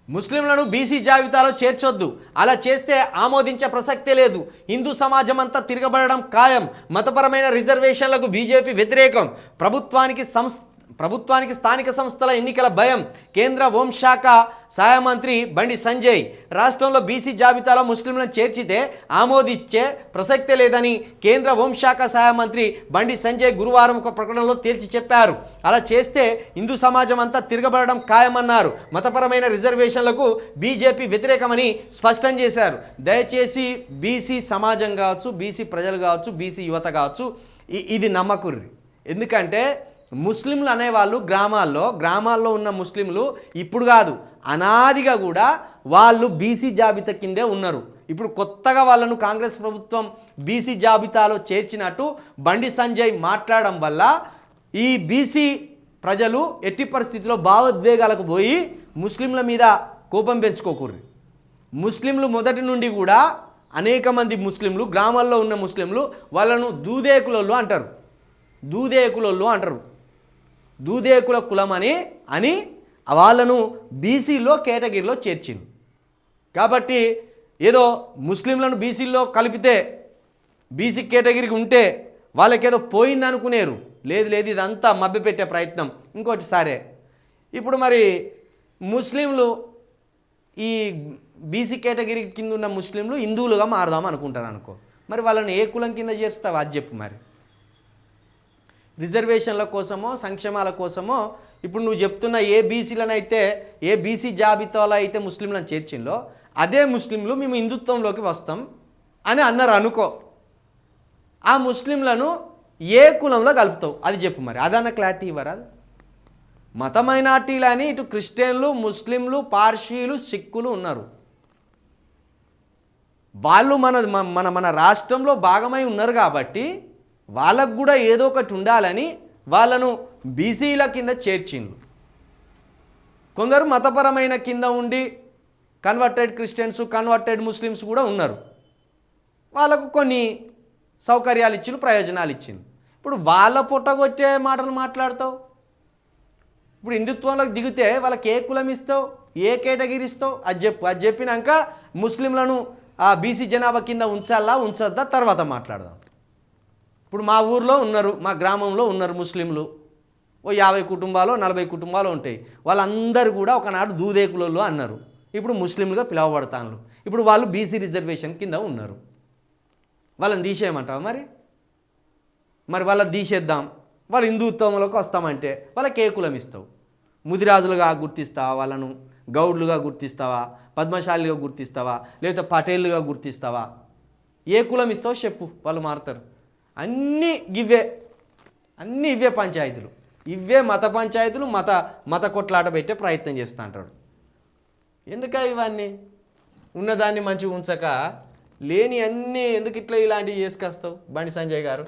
ముస్లింలను బీసీ జాబితాలో చేర్చొద్దు, అలా చేస్తే ఆమోదించే ప్రసక్తే లేదు. హిందూ సమాజం అంతా తిరగబడడం ఖాయం. మతపరమైన రిజర్వేషన్లకు బీజేపీ వ్యతిరేకం. ప్రభుత్వానికి స్థానిక సంస్థల ఎన్నికల భయం. కేంద్ర హోంశాఖ సహాయ మంత్రి బండి సంజయ్ రాష్ట్రంలో బీసీ జాబితాలో ముస్లింలను చేర్చితే ఆమోదించే ప్రసక్తే లేదని కేంద్ర హోంశాఖ సహాయ మంత్రి బండి సంజయ్ గురువారం ఒక ప్రకటనలో తేల్చి చెప్పారు. అలా చేస్తే హిందూ సమాజం అంతా తిరగబడడం ఖాయమన్నారు. మతపరమైన రిజర్వేషన్లకు బీజేపీ వ్యతిరేకమని స్పష్టం చేశారు. దయచేసి బీసీ సమాజం కావచ్చు, బీసీ ప్రజలు కావచ్చు, బీసీ యువత కావచ్చు, ఇది నమ్మకుర్రి. ఎందుకంటే ముస్లింలు అనేవాళ్ళు గ్రామాల్లో ఉన్న ముస్లింలు ఇప్పుడు కాదు, అనాదిగా కూడా వాళ్ళు బీసీ జాబితా కిందే ఉన్నారు. ఇప్పుడు కొత్తగా వాళ్ళను కాంగ్రెస్ ప్రభుత్వం బీసీ జాబితాలో చేర్చినట్టు బండి సంజయ్ మాట్లాడడం వల్ల ఈ బీసీ ప్రజలు ఎట్టి పరిస్థితిలో భావోద్వేగాలకు పోయి ముస్లింల మీద కోపం పెంచుకోకూర్రి. ముస్లింలు మొదటి నుండి కూడా అనేక మంది ముస్లింలు, గ్రామాల్లో ఉన్న ముస్లింలు వాళ్ళను దూదేకులలో అంటారు. దూదేకుల కులం అని వాళ్ళను బీసీలో కేటగిరీలో చేర్చింది. కాబట్టి ఏదో ముస్లింలను బీసీలో కలిపితే బీసీ కేటగిరీకి ఉంటే వాళ్ళకేదో పోయింది అనుకునేరు. లేదు, ఇదంతా మభ్యపెట్టే ప్రయత్నం. ఇంకోటి సరే, ఇప్పుడు మరి ముస్లింలు ఈ బీసీ కేటగిరీ కింద ఉన్న ముస్లింలు హిందువులుగా మారదాం అనుకుంటారు అనుకో, మరి వాళ్ళని ఏ కులం కింద చేస్తావు అది చెప్పు. మరి రిజర్వేషన్ల కోసమో సంక్షేమాల కోసమో ఇప్పుడు నువ్వు చెప్తున్న ఏ బీసీలనైతే ఏ బీసీ జాబితాలో అయితే ముస్లింలను చేర్చిందో అదే ముస్లింలు మేము హిందుత్వంలోకి వస్తాం అని అన్నారు అనుకో, ఆ ముస్లింలను ఏ కులంలో కలుపుతావు అది చెప్పు. మరి అదన్న క్లారిటీ ఇవ్వరా? మత మైనార్టీలని ఇటు క్రిస్టియన్లు, ముస్లింలు, పార్షీలు, సిక్కులు ఉన్నారు. వాళ్ళు మన రాష్ట్రంలో భాగమై ఉన్నారు కాబట్టి వాళ్ళకు కూడా ఏదో ఒకటి ఉండాలని వాళ్ళను బీసీల కింద చేర్చిండ్రు. కొందరు మతపరమైన కింద ఉండి కన్వర్టెడ్ క్రిస్టియన్స్, కన్వర్టెడ్ ముస్లిమ్స్ కూడా ఉన్నారు. వాళ్ళకు కొన్ని సౌకర్యాలు ఇచ్చిండ్రు, ప్రయోజనాలు ఇచ్చిండ్రు. ఇప్పుడు వాళ్ళ పొట్టగొచ్చే మాటలు మాట్లాడతావు. ఇప్పుడు హిందుత్వంలోకి దిగితే వాళ్ళకి ఏ కులం ఇస్తావు, ఏ కేటగిరీ ఇస్తావు అది చెప్పు. అది చెప్పినాక ముస్లింలను ఆ బీసీ జనాభా కింద ఉంచొద్దా తర్వాత మాట్లాడదాం. ఇప్పుడు మా ఊర్లో ఉన్నారు, మా గ్రామంలో ఉన్నారు ముస్లింలు, ఓ 50 కుటుంబాలు 40 కుటుంబాలు ఉంటాయి. వాళ్ళందరూ కూడా ఒకనాడు దూదేకులలో అన్నారు, ఇప్పుడు ముస్లింలుగా పిలువబడతాను. ఇప్పుడు వాళ్ళు బీసీ రిజర్వేషన్ కింద ఉన్నారు. వాళ్ళని తీసేయమంటావా? మరి వాళ్ళని తీసేద్దాం, వాళ్ళు హిందుత్వంలోకి వస్తామంటే వాళ్ళకి ఏ కులం ఇస్తావు? ముదిరాజులుగా గుర్తిస్తావా? వాళ్ళను గౌడ్లుగా గుర్తిస్తావా? పద్మశాలిగా గుర్తిస్తావా? లేకపోతే పటేళ్ళుగా గుర్తిస్తావా? ఏ కులం ఇస్తావో చెప్పు, వాళ్ళు మారుతారు. అన్నీ ఇవే పంచాయతీలు, ఇవే మత పంచాయతీలు, మత కొట్లాట పెట్టే ప్రయత్నం చేస్తూ అంటాడు. ఎందుక ఇవన్నీ? ఉన్నదాన్ని మంచిగా ఉంచక లేని అన్నీ ఎందుకు ఇట్లాంటివి చేసుకొస్తావు బండి సంజయ్ గారు?